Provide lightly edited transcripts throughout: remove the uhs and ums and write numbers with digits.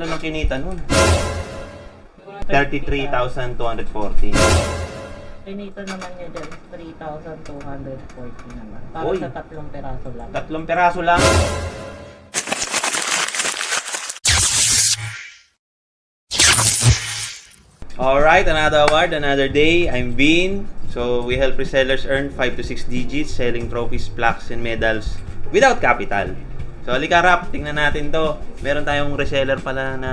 pala ng kinita nun. 33,240. Kinita naman niya dyan, 3,240 naman. Para Uy. sa 3 peraso lang. 3 peraso lang. Alright, another award, another day. I'm Vin. So, we help resellers earn 5 to 6 digits selling trophies, plaques, and medals without capital. So, halika Rap, tingnan natin to. Meron tayong reseller pala na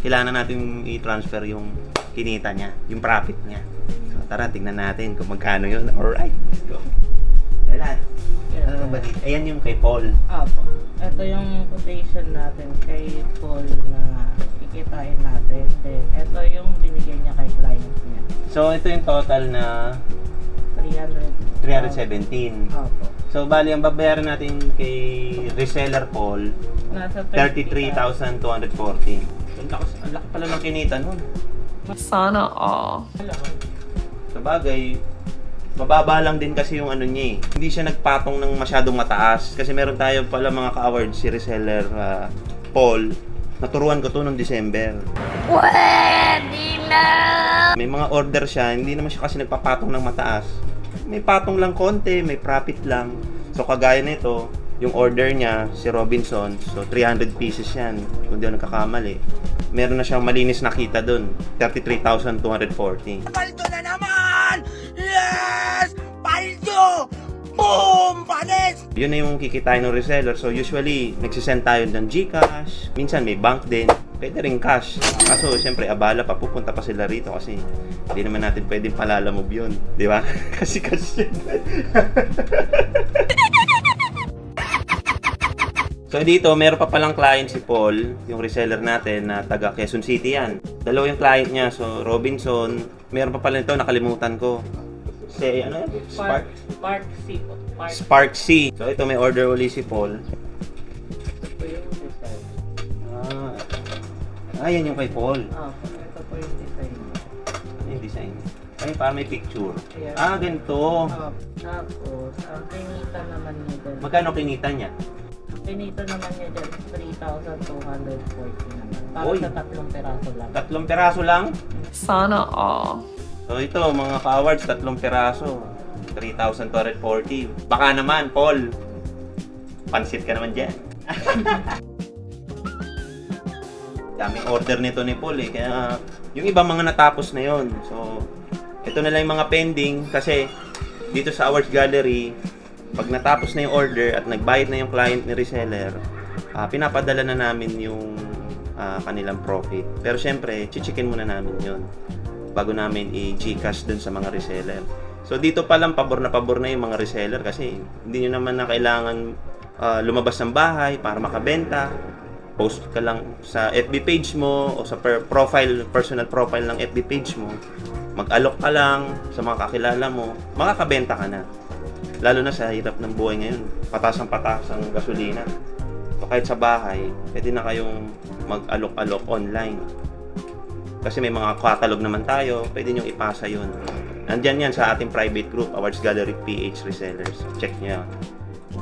kailangan natin i-transfer yung kinita niya, yung profit niya. So, tara, tingnan natin kung magkano yun. Alright, let's go. Kailan? Yes, Ano ba dito? Ayan yung kay Paul. Apo. Ito yung quotation natin kay Paul na kikitain natin. Then, ito yung binigay niya kay client niya. So, ito yung total na 317. Apo. So, bali, ang babayaran natin kay reseller Paul, Nasa 33,240. Ang laki pala ng kinita nun. Sana all. Sa bagay, mababa lang din kasi yung ano niya eh. Hindi siya nagpatong ng masyadong mataas. Kasi meron tayo pala mga ka-awards si reseller Paul. Naturuan ko to noong December. Pwede na! May mga order siya, hindi naman siya kasi nagpapatong ng mataas. May patong lang konti, may profit lang. So kagaya nito, yung order niya, si Robinson, so 300 pieces yan, kung di ako nagkakamali. Meron na siyang malinis na kita dun, 33,240. Paldo na naman! Yes! Paldo! Boom! Panis! Yun na yung kikitain ng reseller. So usually, nagsisend tayo ng GCash, minsan may bank din, pwede rin cash. Kaso siyempre abala pa, pupunta pa sila rito kasi hindi naman natin pwedeng palalamove yun, di ba? Kasi cash yun. So dito, meron pa palang client si Paul, yung reseller natin na taga Quezon City yan. Dalawa yung client niya, so Robinson, meron pa pala nito, nakalimutan ko. Si ano yan? Spark C po. Spark C. So ito may order uli si Paul. Ito po yung design. Ayan yung kay Paul. Apo. Ito po yung design. Ano yung design? Ay, parang may picture. Ayan. Ganito. Apo. Tapos, ang kinita naman niya dyan. Magkano kinita niya? Kinita naman niya dyan, 3,240 naman. Para Uy. sa 3 peraso lang. 3 peraso lang? Sana all. So ito, mga ka-awards, 3 peraso. 3,240. Baka naman, Paul. Pansit ka naman dyan. Daming order nito ni Paul eh. Kaya yung iba mga natapos na yon. So, ito na lang yung mga pending kasi dito sa Awards Gallery, pag natapos na yung order at nagbayad na yung client ni reseller, pinapadala na namin yung kanilang profit. Pero syempre, chichikin muna namin yon bago namin i-Gcash dun sa mga reseller. So dito pa lang pabor na yung mga reseller kasi hindi nyo naman na kailangan lumabas ng bahay para makabenta. Post ka lang sa FB page mo o sa personal profile ng FB page mo. Mag-alok ka lang sa mga kakilala mo, makakabenta ka na. Lalo na sa hirap ng buhay ngayon, patas ang gasolina. So kahit sa bahay, pwede na kayong mag-alok-alok online. Kasi may mga catalog naman tayo, pwede nyo ipasa yun. Nandyan yan sa ating private group, Awards Gallery PH Resellers. Check nyo yan.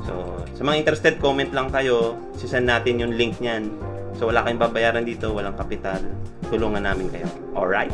So, sa mga interested, comment lang kayo. Sisend natin yung link niyan. So, wala kayong babayaran dito, walang kapital. Tulungan namin kayo. Alright?